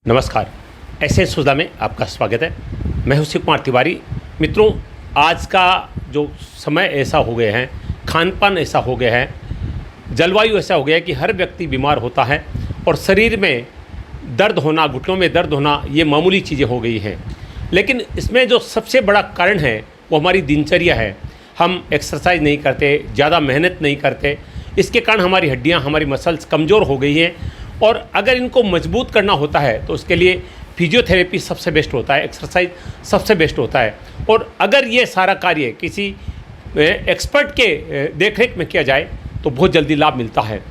नमस्कार, ऐसे सुधा में आपका स्वागत है। मैं हूं शिव कुमार तिवारी। मित्रों, आज का जो समय ऐसा हो गया है, खान पान ऐसा हो गया है, जलवायु ऐसा हो गया है कि हर व्यक्ति बीमार होता है और शरीर में दर्द होना, घुटनों में दर्द होना, ये मामूली चीज़ें हो गई हैं। लेकिन इसमें जो सबसे बड़ा कारण है वो हमारी दिनचर्या है। हम एक्सरसाइज नहीं करते, ज़्यादा मेहनत नहीं करते, इसके कारण हमारी हड्डियाँ, हमारी मसल्स कमज़ोर हो गई हैं। और अगर इनको मजबूत करना होता है तो उसके लिए फिजियोथेरेपी सबसे बेस्ट होता है, एक्सरसाइज सबसे बेस्ट होता है। और अगर ये सारा कार्य किसी एक्सपर्ट के देखरेख में किया जाए तो बहुत जल्दी लाभ मिलता है।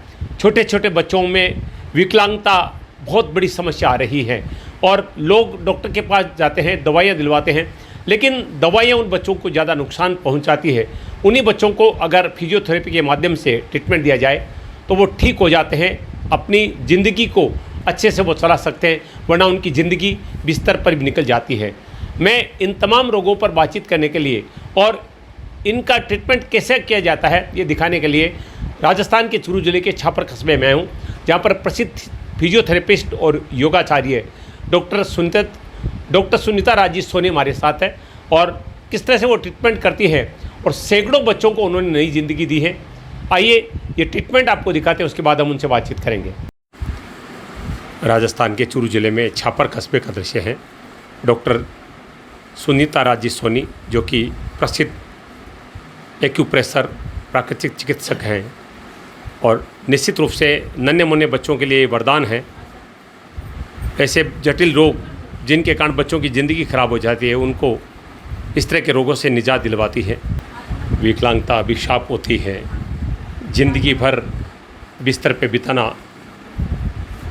छोटे छोटे बच्चों में विकलांगता बहुत बड़ी समस्या आ रही है और लोग डॉक्टर के पास जाते हैं, दवाइयाँ दिलवाते हैं, लेकिन दवाइयाँ उन बच्चों को ज़्यादा नुकसान पहुँचाती है। उन्हीं बच्चों को अगर फिजियोथेरेपी के माध्यम से ट्रीटमेंट दिया जाए तो वो ठीक हो जाते हैं, अपनी ज़िंदगी को अच्छे से वो चला सकते हैं, वरना उनकी ज़िंदगी बिस्तर पर भी निकल जाती है। मैं इन तमाम रोगों पर बातचीत करने के लिए और इनका ट्रीटमेंट कैसे किया जाता है ये दिखाने के लिए राजस्थान के चूरू जिले के छापर कस्बे में हूँ, जहाँ पर प्रसिद्ध फिजियोथेरेपिस्ट और योगाचार्य डॉक्टर सुनीता राजी सोनी हमारे साथ है और किस तरह से वो ट्रीटमेंट करती है और सैकड़ों बच्चों को उन्होंने नई ज़िंदगी दी है। आइए ये ट्रीटमेंट आपको दिखाते हैं, उसके बाद हम उनसे बातचीत करेंगे। राजस्थान के चूरू जिले में छापर कस्बे का दृश्य है। डॉक्टर सुनीता राजी सोनी, जो कि प्रसिद्ध एक्यूप्रेशर प्राकृतिक चिकित्सक हैं और निश्चित रूप से नन्हे मुन्ने बच्चों के लिए वरदान है। ऐसे जटिल रोग जिनके कारण बच्चों की ज़िंदगी खराब हो जाती है, उनको इस तरह के रोगों से निजात दिलवाती है। विकलांगता अभिशाप होती है, ज़िंदगी भर बिस्तर पे बिताना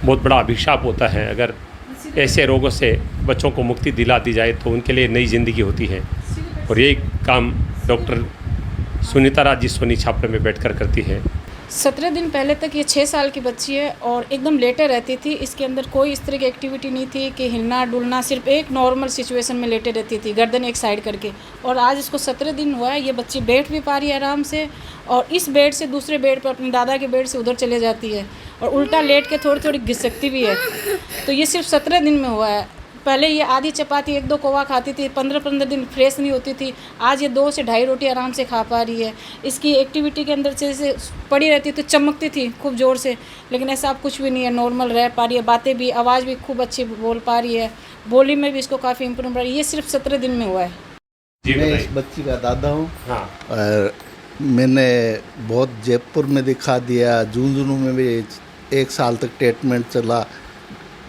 बहुत बड़ा अभिशाप होता है। अगर ऐसे रोगों से बच्चों को मुक्ति दिला दी जाए तो उनके लिए नई ज़िंदगी होती है और ये काम डॉक्टर सुनीता राजी सोनी छापर में बैठकर करती है। 17 दिन पहले तक ये 6 साल की बच्ची है और एकदम लेटे रहती थी। इसके अंदर कोई इस तरह की एक्टिविटी नहीं थी कि हिलना डुलना, सिर्फ एक नॉर्मल सिचुएशन में लेटे रहती थी, गर्दन एक साइड करके। और आज इसको 17 दिन हुआ है, ये बच्ची बैठ भी पा रही है आराम से और इस बेड से दूसरे बेड पर, अपने दादा के बेड से उधर चले जाती है और उल्टा लेट के थोड़ी थोड़ी घिसकती भी है। तो ये सिर्फ 17 दिन में हुआ है। पहले ये आधी चपाती 1-2 कौवा खाती थी, 15-15 दिन फ्रेश नहीं होती थी। आज ये 2 से 2.5 रोटी आराम से खा पा रही है। इसकी एक्टिविटी के अंदर जैसे पड़ी रहती तो चमकती थी खूब ज़ोर से, लेकिन ऐसा अब कुछ भी नहीं है, नॉर्मल रह पा रही है, बातें भी, आवाज़ भी खूब अच्छी बोल पा रही है, बोली में भी इसको काफ़ी इम्प्रूव रही है। ये सिर्फ 17 दिन में हुआ है। मैं इस बच्ची का दादा हूँ। हाँ। और मैंने बहुत जयपुर में दिखा दिया, झुंझुनू में भी 1 साल तक ट्रीटमेंट चला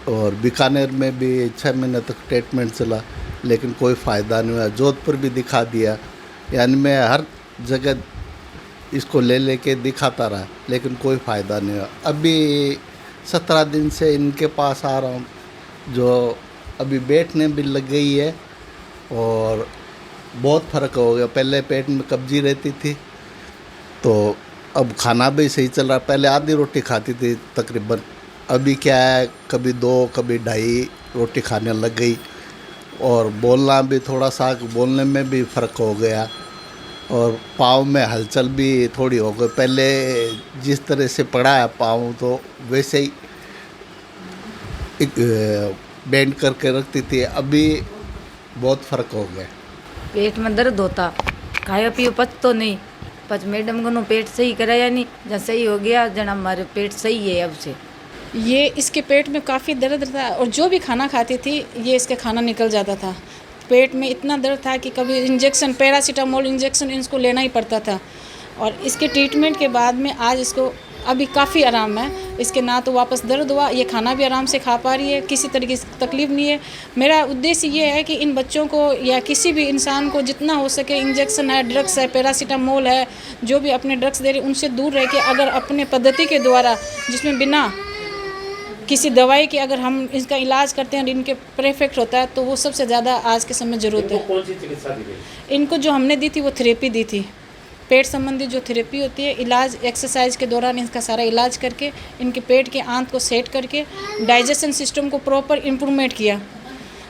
और बीकानेर में भी 6 महीने तक ट्रीटमेंट चला, लेकिन कोई फ़ायदा नहीं हुआ। जोधपुर भी दिखा दिया, यानी मैं हर जगह इसको ले के दिखाता रहा, लेकिन कोई फ़ायदा नहीं हुआ। अभी 17 दिन से इनके पास आ रहा हूँ, जो अभी बैठने भी लग गई है और बहुत फ़र्क हो गया। पहले पेट में कब्जी रहती थी तो अब खाना भी सही चल रहा। पहले आधी रोटी खाती थी तकरीबन, अभी क्या है, कभी 2 कभी 2.5 रोटी खाने लग गई और बोलना भी थोड़ा सा, बोलने में भी फ़र्क हो गया और पाँव में हलचल भी थोड़ी हो गई। पहले जिस तरह से पड़ा है पाँव तो वैसे ही बेंड करके रखती थी, अभी बहुत फ़र्क हो गया। पेट में दर्द होता, खाया पियो पच तो नहीं पच। मैडम को पेट सही कराया नहीं, जब सही हो गया जना हमारे पेट सही है अब से। ये इसके पेट में काफ़ी दर्द था और जो भी खाना खाती थी ये इसका खाना निकल जाता था। पेट में इतना दर्द था कि कभी इंजेक्शन, पैरासीटामोल इंजेक्शन इसको लेना ही पड़ता था। और इसके ट्रीटमेंट के बाद में आज इसको अभी काफ़ी आराम है। इसके ना तो वापस दर्द हुआ, ये खाना भी आराम से खा पा रही है, किसी तरह की तकलीफ़ नहीं है। मेरा उद्देश्य ये है कि इन बच्चों को या किसी भी इंसान को जितना हो सके, इंजेक्शन है, ड्रग्स है, पैरासीटामोल है, जो भी अपने ड्रग्स दे रहे उनसे दूर रह के अगर अपने पद्धति के द्वारा, जिसमें बिना किसी दवाई के अगर हम इसका इलाज करते हैं और इनके परफेक्ट होता है तो वो सबसे ज़्यादा आज के समय ज़रूरत है। कौन सी चिकित्सा दी गई? इनको जो हमने दी थी वो थेरेपी दी थी, पेट संबंधी जो थेरेपी होती है, इलाज एक्सरसाइज के दौरान इनका सारा इलाज करके इनके पेट के आंत को सेट करके डाइजेशन सिस्टम को प्रॉपर इम्प्रूवमेंट किया।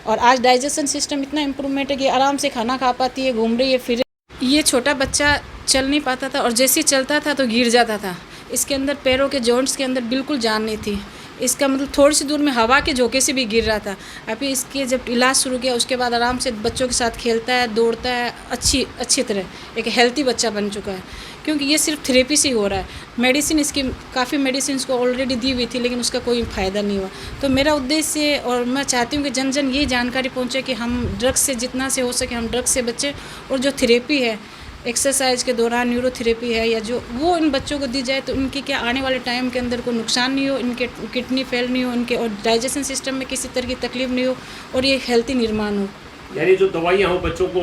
और आज डाइजेशन सिस्टम इतना इम्प्रूवमेंट है कि आराम से खाना खा पाती है, घूम रही है, फिर। ये छोटा बच्चा चल नहीं पाता था और जैसे ही चलता था तो गिर जाता था। इसके अंदर पैरों के जॉइंट्स के अंदर बिल्कुल जान नहीं थी। इसका मतलब थोड़ी सी दूर में हवा के झोंके से भी गिर रहा था। अभी इसके जब इलाज शुरू किया उसके बाद आराम से बच्चों के साथ खेलता है, दौड़ता है, अच्छी तरह एक हेल्थी बच्चा बन चुका है। क्योंकि ये सिर्फ थेरेपी से ही हो रहा है। मेडिसिन इसकी काफ़ी मेडिसिन को ऑलरेडी दी हुई थी, लेकिन उसका कोई फ़ायदा नहीं हुआ। तो मेरा उद्देश्य और मैं चाहती हूँ कि जन जन ये जानकारी पहुँचे कि हम ड्रग्स से जितना से हो सके हम ड्रग्स से बचें, और जो थेरेपी है एक्सरसाइज के दौरान न्यूरोथेरेपी है या जो वो इन बच्चों को दी जाए तो इनके क्या आने वाले टाइम के अंदर कोई नुकसान नहीं हो, इनके किडनी फेल नहीं हो, इनके और डाइजेशन सिस्टम में किसी तरह की तकलीफ नहीं हो, और ये हेल्थी निर्माण हो। यानी जो दवाइयाँ हो बच्चों को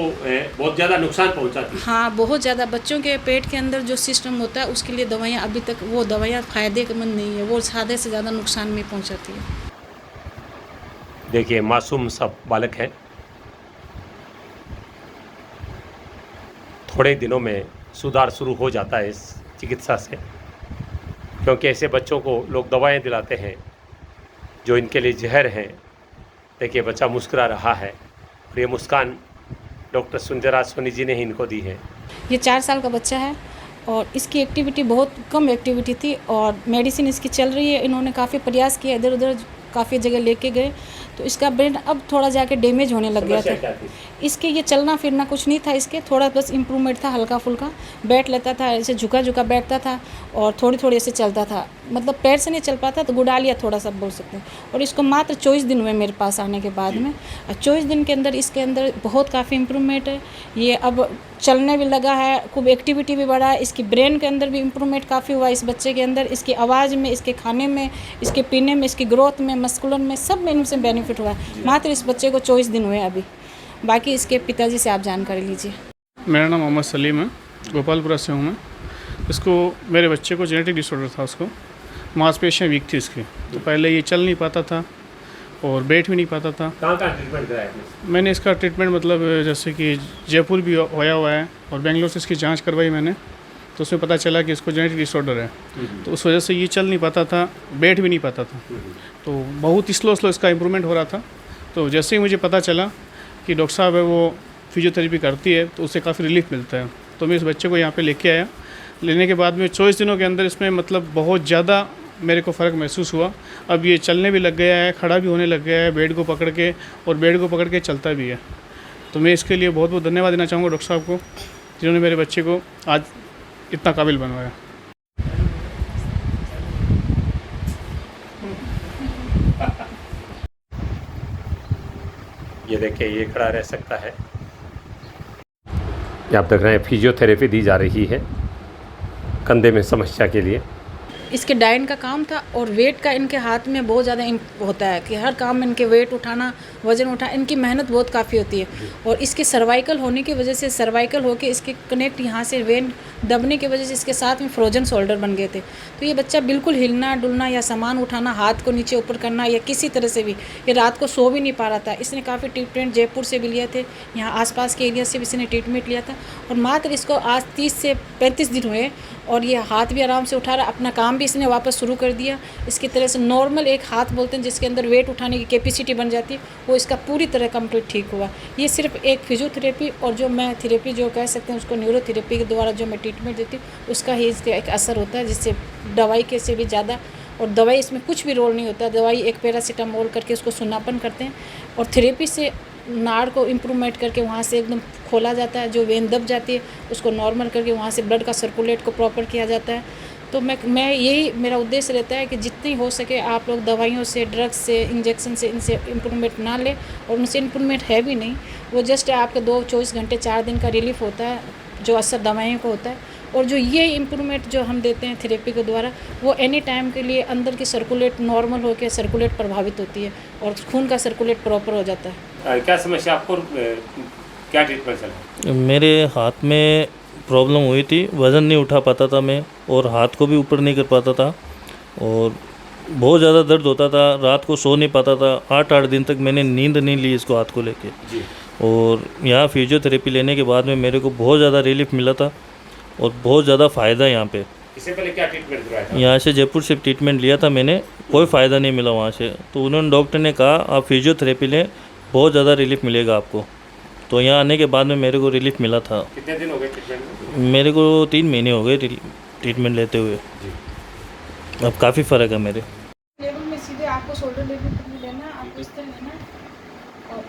बहुत ज़्यादा नुकसान पहुँचाती हैं। हाँ, बहुत ज़्यादा। बच्चों के पेट के अंदर जो सिस्टम होता है उसके लिए दवाइयाँ अभी तक वो दवाइयाँ फ़ायदेमंद नहीं है, वो ज़्यादा से ज़्यादा नुकसान में पहुँचाती है। देखिए मासूम सा बालक है, थोड़े दिनों में सुधार शुरू हो जाता है इस चिकित्सा से, क्योंकि ऐसे बच्चों को लोग दवाएं दिलाते हैं जो इनके लिए जहर हैं। देखिए बच्चा मुस्कुरा रहा है, और ये मुस्कान डॉक्टर सुंदरा सोनी जी ने ही इनको दी है। ये 4 साल का बच्चा है और इसकी एक्टिविटी बहुत कम एक्टिविटी थी, और मेडिसिन इसकी चल रही है। इन्होंने काफ़ी प्रयास किया, इधर उधर काफ़ी जगह लेके गए, तो इसका ब्रेन अब थोड़ा जाके डैमेज होने लग गया था। इसके ये चलना फिरना कुछ नहीं था, इसके थोड़ा बस इम्प्रूवमेंट था, हल्का फुल्का बैठ लेता था, ऐसे झुका झुका बैठता था और थोड़ी थोड़ी ऐसे चलता था, मतलब पैर से नहीं चल पाता तो गुडालिया थोड़ा सा बोल सकते हैं। और इसको मात्र 24 दिन हुए मेरे पास आने के बाद में, और 24 दिन के अंदर इसके अंदर बहुत काफ़ी इम्प्रूवमेंट है। ये अब चलने भी लगा है, खूब एक्टिविटी भी बढ़ा है, इसकी ब्रेन के अंदर भी इम्प्रूवमेंट काफ़ी हुआ इस बच्चे के अंदर, इसकी आवाज़ में, इसके खाने में, इसके पीने में, इसकी ग्रोथ में, मस्कुलर में, सब में इनसे बेनिफिट हुआ है। मात्र इस बच्चे को 24 दिन हुए अभी। बाकी इसके पिताजी से आप जानकारी लीजिए। मेरा नाम मोहम्मद सलीम है, गोपालपुरा से हूँ मैं। इसको मेरे बच्चे को जेनेटिक डिसऑर्डर था, उसको मांसपेशियाँ वीक थी इसकी, तो पहले ये चल नहीं पाता था और बैठ भी नहीं पाता था। कहाँ ट्रीटमेंट कराया आपने? मैंने इसका ट्रीटमेंट मतलब जैसे कि जयपुर भी होया हुआ है और बेंगलोर से इसकी जांच करवाई मैंने, तो उसमें पता चला कि इसको जेनेटिक डिसऑर्डर है। तो उस वजह से ये चल नहीं पाता था, बैठ भी नहीं पाता था, तो बहुत स्लो इसका इम्प्रूवमेंट हो रहा था। तो जैसे ही मुझे पता चला कि डॉक्टर साहब है वो फिजियोथेरेपी करती है तो उससे काफ़ी रिलीफ मिलता है, तो मैं इस बच्चे को यहाँ पे लेके आया। लेने के बाद में 24 दिनों के अंदर इसमें मतलब बहुत ज़्यादा मेरे को फ़र्क महसूस हुआ। अब ये चलने भी लग गया है, खड़ा भी होने लग गया है बेड को पकड़ के, और बेड को पकड़ के चलता भी है। तो मैं इसके लिए बहुत बहुत धन्यवाद देना चाहूँगा डॉक्टर साहब को, जिन्होंने मेरे बच्चे को आज इतना काबिल बनवाया। ये देखिए ये खड़ा रह सकता है। ये आप देख रहे हैं फिजियोथेरेपी दी जा रही है कंधे में समस्या के लिए। इसके डाइन का काम था, और वेट का इनके हाथ में बहुत ज़्यादा होता है कि हर काम में इनके वेट उठाना, वज़न उठाना, इनकी मेहनत बहुत काफ़ी होती है। और इसके सर्वाइकल होने की वजह से, सर्वाइकल होके इसके कनेक्ट यहाँ से वेन दबने की वजह से इसके साथ में फ्रोजन शोल्डर बन गए थे। तो ये बच्चा बिल्कुल हिलना डुलना या सामान उठाना, हाथ को नीचे ऊपर करना या किसी तरह से भी, ये रात को सो भी नहीं पा रहा था। इसने काफ़ी ट्रीटमेंट जयपुर से भी लिए थे, यहाँ आसपास के एरिया से भी इसने ट्रीटमेंट लिया था, और मात्र इसको आज 30 से 35 दिन हुए और ये हाथ भी आराम से उठा रहा, अपना काम भी इसने वापस शुरू कर दिया। इसकी तरह से नॉर्मल एक हाथ बोलते हैं जिसके अंदर वेट उठाने की कैपेसिटी बन जाती है, वो इसका पूरी तरह कंप्लीट ठीक हुआ। ये सिर्फ एक फिजियोथेरेपी और जो मैं थेरेपी जो कह सकते हैं उसको न्यूरोथेरेपी के द्वारा जो मैं ट्रीटमेंट देती हूँ उसका ही इसका एक असर होता है, जिससे दवाई के से भी ज़्यादा, और दवाई इसमें कुछ भी रोल नहीं होता। दवाई एक पैरासीटामोल करके उसको सुन्नापन करते हैं, और थेरेपी से नाड़ को इम्प्रूवमेंट करके वहाँ से एकदम खोला जाता है, जो वेन दब जाती है उसको नॉर्मल करके वहाँ से ब्लड का सर्कुलेट को प्रॉपर किया जाता है। तो मैं यही मेरा उद्देश्य रहता है कि जितनी हो सके आप लोग दवाइयों से, ड्रग्स से, इंजेक्शन से इनसे इम्प्रूवमेंट ना लें, और उनसे इम्प्रूवमेंट है भी नहीं, वो जस्ट आपके 24 घंटे 4 दिन का रिलीफ होता है जो असर दवाइयों को होता है। और जो ये इम्प्रूवमेंट जो हम देते हैं थेरेपी के द्वारा, वो एनी टाइम के लिए अंदर की सर्कुलेट नॉर्मल होकर सर्कुलेट प्रभावित होती है और खून का सर्कुलेट प्रॉपर हो जाता है। क्या समस्या आपको, क्या ट्रीटमेंट चला? मेरे हाथ में प्रॉब्लम हुई थी, वज़न नहीं उठा पाता था मैं, और हाथ को भी ऊपर नहीं कर पाता था, और बहुत ज़्यादा दर्द होता था, रात को सो नहीं पाता था। 8 दिन तक मैंने नींद नहीं ली इसको हाथ को लेके। और यहाँ फिजियोथेरेपी लेने के बाद में मेरे को बहुत ज़्यादा रिलीफ मिला था और बहुत ज़्यादा फ़ायदा यहाँ पे। इससे पहले क्या ट्रीटमेंट करवाया था? यहाँ से जयपुर से ट्रीटमेंट लिया था मैंने, कोई फ़ायदा नहीं मिला वहाँ से। तो उन्होंने, डॉक्टर ने कहा आप फिजियोथेरेपी लें, बहुत ज़्यादा रिलीफ मिलेगा आपको। तो यहाँ आने के बाद में मेरे को रिलीफ मिला था। कितने दिन हो गए ट्रीटमेंट में? मेरे को 3 महीने हो गए ट्रीटमेंट लेते हुए। अब काफ़ी फ़र्क है मेरे। लेवल में रखना है और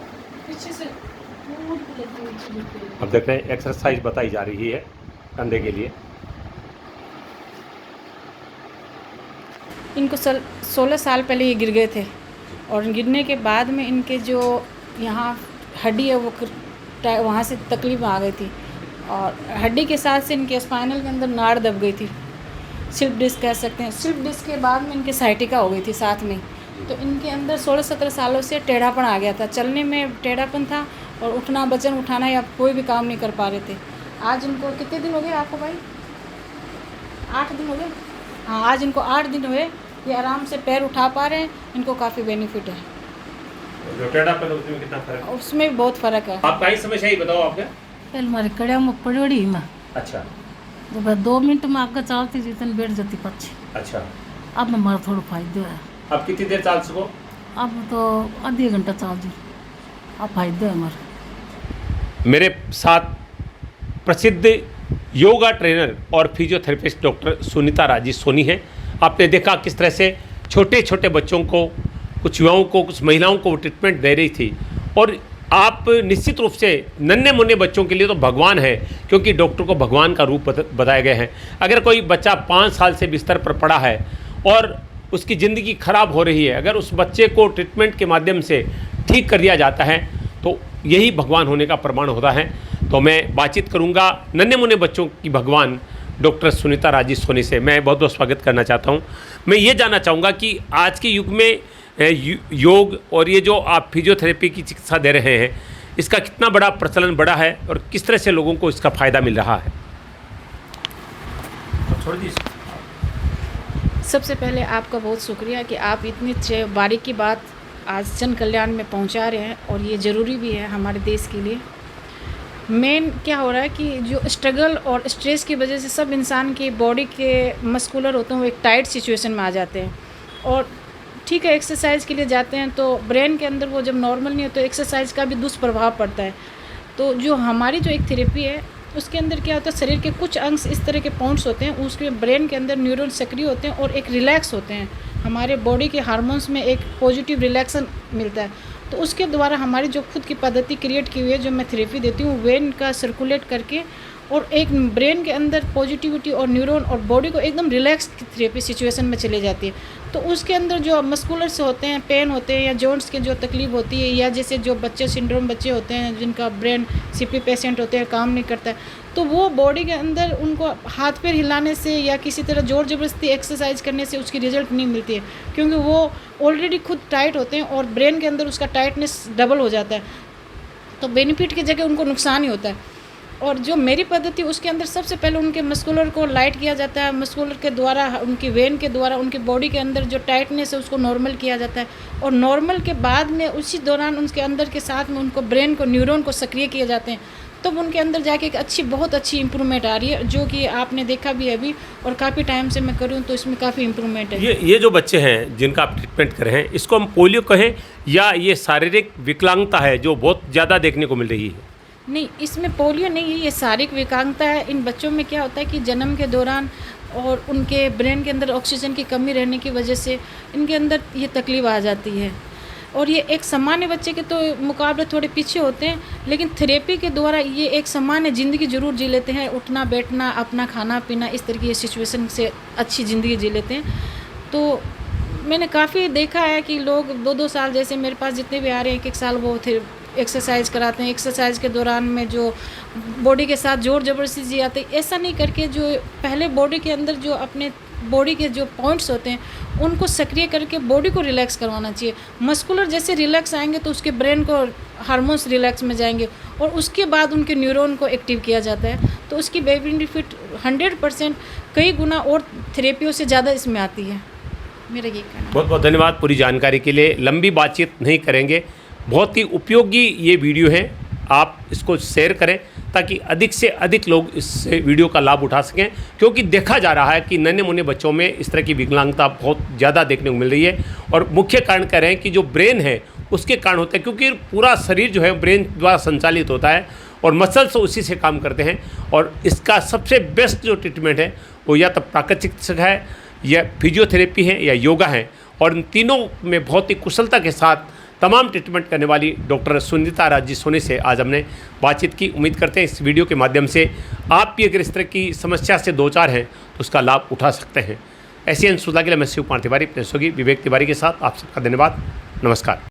पीछे से पूरी लगी हुई चीज़ पे। अब देख रहे हैं एक्सरसाइज बताई जा रही है कंधे के लिए। इनको 16 साल पहले ये गिर गए थे और गिरने के बाद में इनके जो यहाँ हड्डी है वो वहाँ से तकलीफ आ गई थी और हड्डी के साथ से इनके स्पाइनल के अंदर नाड़ दब गई थी, स्लिप डिस्क कह सकते हैं। स्लिप डिस्क के बाद में इनके साइटिका हो गई थी साथ में, तो इनके अंदर 16-17 सालों से टेढ़ापन आ गया था, चलने में टेढ़ापन था और उठना वजन उठाना या कोई भी काम नहीं कर पा रहे थे। आज इनको कितने दिन हो गए आपको भाई? 8 दिन हो गए। हाँ, आज इनको 8 दिन हुए, ये आराम से पैर उठा पा रहे हैं, इनको काफ़ी बेनिफिट है। जो टेढ़ापन उसमें कितना फर्क है? उसमें भी बहुत फ़र्क है। आप कहीं समस्या ही बताओ आपके। पहले मारे कड़िया में पड़ी में अच्छा जब 2 मिनट में आगे चलती थी तन बैठ जाती पक्षी। अच्छा, अब हमारा थोड़ा फायदा है, अब कितनी देर चल सको? अब तो आधी घंटा चल दी, अब फायदा है हमारा। मेरे साथ प्रसिद्ध योगा ट्रेनर और फिजियोथेरेपिस्ट डॉक्टर सुनीता राजी सोनी हैं। आपने देखा किस तरह से छोटे छोटे बच्चों को, कुछ युवाओं को, कुछ महिलाओं को वो ट्रीटमेंट दे रही थी। और आप निश्चित रूप से नन्हे मुन्ने बच्चों के लिए तो भगवान है, क्योंकि डॉक्टर को भगवान का रूप बताए गए हैं। अगर कोई बच्चा 5 साल से बिस्तर पर पड़ा है और उसकी ज़िंदगी खराब हो रही है, अगर उस बच्चे को ट्रीटमेंट के माध्यम से ठीक कर दिया जाता है तो यही भगवान होने का प्रमाण होता है। तो मैं बातचीत करूंगा नन्हे मुन्ने बच्चों की भगवान डॉक्टर सुनीता राजी सोनी से। मैं बहुत बहुत स्वागत करना चाहता हूं। मैं ये जानना चाहूँगा कि आज के युग में योग और ये जो आप फिजियोथेरेपी की चिकित्सा दे रहे हैं, इसका कितना बड़ा प्रचलन बढ़ा है और किस तरह से लोगों को इसका फ़ायदा मिल रहा है? छोड़ दीजिए। सबसे पहले आपका बहुत शुक्रिया कि आप इतनी बारीकी बात आज जन कल्याण में पहुंचा रहे हैं और ये ज़रूरी भी है हमारे देश के लिए। मेन क्या हो रहा है कि जो स्ट्रगल और स्ट्रेस की वजह से सब इंसान की बॉडी के मस्कुलर होते हैं वो एक टाइट सिचुएशन में आ जाते हैं। और ठीक है, एक्सरसाइज के लिए जाते हैं तो ब्रेन के अंदर वो जब नॉर्मल नहीं हो तो एक्सरसाइज का भी दुष्प्रभाव पड़ता है। तो जो हमारी जो एक थेरेपी है उसके अंदर क्या होता है, शरीर के कुछ अंश इस तरह के पॉइंट्स होते हैं, उसके ब्रेन के अंदर न्यूरॉन सक्रिय होते हैं और एक रिलैक्स होते हैं। हमारे बॉडी के हार्मोन्स में एक पॉजिटिव रिलैक्सन मिलता है। तो उसके द्वारा हमारी जो खुद की पद्धति क्रिएट की हुई है, जो मैं थेरेपी देती हूँ, वेन का सर्कुलेट करके और एक ब्रेन के अंदर पॉजिटिविटी और न्यूरॉन और बॉडी को एकदम रिलैक्स थेरेपी सिचुएशन में चली जाती है। तो उसके अंदर जो मस्कुलर से होते हैं, पेन होते हैं या जॉइंट्स के जो तकलीफ होती है, या जैसे जो बच्चे सिंड्रोम बच्चे होते हैं जिनका ब्रेन सीपी पेशेंट होते हैं, काम नहीं करता है, तो वो बॉडी के अंदर उनको हाथ पैर हिलाने से या किसी तरह ज़ोर ज़बरदस्ती एक्सरसाइज करने से उसकी रिजल्ट नहीं मिलती है, क्योंकि वो ऑलरेडी खुद टाइट होते हैं और ब्रेन के अंदर उसका टाइटनेस डबल हो जाता है। तो बेनिफिट की जगह उनको नुकसान ही होता है। और जो मेरी पद्धति उसके अंदर सबसे पहले उनके मस्कुलर को लाइट किया जाता है, मस्कुलर के द्वारा, उनकी वेन के द्वारा उनकी बॉडी के अंदर जो टाइटनेस है उसको नॉर्मल किया जाता है। और नॉर्मल के बाद में उसी दौरान उनके अंदर के साथ में उनको ब्रेन को, न्यूरॉन को सक्रिय किए जाते हैं। तब उनके अंदर जाके एक बहुत अच्छी इंप्रूवमेंट आ रही है, जो कि आपने देखा भी है अभी, और काफ़ी टाइम से मैं कर रही हूँ तो इसमें काफ़ी इंप्रूवमेंट है। ये जो बच्चे हैं जिनका आप ट्रीटमेंट कर रहे हैं, इसको हम पोलियो कहें या ये शारीरिक विकलांगता है जो बहुत ज़्यादा देखने को मिल रही है? नहीं, इसमें पोलियो नहीं है, ये शारीरिक विकलांगता है। इन बच्चों में क्या होता है कि जन्म के दौरान और उनके ब्रेन के अंदर ऑक्सीजन की कमी रहने की वजह से इनके अंदर ये तकलीफ आ जाती है। और ये एक सामान्य बच्चे के तो मुकाबले थोड़े पीछे होते हैं, लेकिन थेरेपी के द्वारा ये एक सामान्य ज़िंदगी ज़रूर जी लेते हैं। उठना बैठना, अपना खाना पीना, इस तरह की सिचुएशन से अच्छी ज़िंदगी जी लेते हैं। तो मैंने काफ़ी देखा है कि लोग 2-2 साल, जैसे मेरे पास जितने भी आ रहे हैं, 1-1 साल वो एक्सरसाइज कराते हैं। एक्सरसाइज के दौरान में जो बॉडी के साथ जोर जबरदस्ती जी आते हैं, ऐसा नहीं करके जो पहले बॉडी के अंदर जो अपने बॉडी के जो पॉइंट्स होते हैं उनको सक्रिय करके बॉडी को रिलैक्स करवाना चाहिए। मस्कुलर जैसे रिलैक्स आएंगे तो उसके ब्रेन को हार्मोन्स रिलैक्स में जाएंगे और उसके बाद उनके न्यूरॉन को एक्टिव किया जाता है। तो उसकी बेनिफिट 100% कई गुना और थेरेपियों से ज़्यादा इसमें आती है। मेरा ये कहना है। बहुत बहुत धन्यवाद पूरी जानकारी के लिए। लंबी बातचीत नहीं करेंगे, बहुत ही उपयोगी ये वीडियो है, आप इसको शेयर करें ताकि अधिक से अधिक लोग इस वीडियो का लाभ उठा सकें, क्योंकि देखा जा रहा है कि नन्हे मुन्ने बच्चों में इस तरह की विकलांगता बहुत ज़्यादा देखने को मिल रही है। और मुख्य कारण कह रहे हैं कि जो ब्रेन है उसके कारण होता है, क्योंकि पूरा शरीर जो है ब्रेन द्वारा संचालित होता है और मसल्स उसी से काम करते हैं। और इसका सबसे बेस्ट जो ट्रीटमेंट है वो या तो प्राकृतिक चिकित्सक है या फिजियोथेरेपी है या योगा है, और इन तीनों में बहुत ही कुशलता के साथ तमाम ट्रीटमेंट करने वाली डॉक्टर सुनीता राजी सोनी से आज हमने बातचीत की। उम्मीद करते हैं इस वीडियो के माध्यम से आप भी अगर इस तरह की समस्या से दो चार हैं तो उसका लाभ उठा सकते हैं। ऐसी अंशुदा के लिए मैं शिव कुमार तिवारी, अपने सहयोगी विवेक तिवारी के साथ आप सबका धन्यवाद। नमस्कार।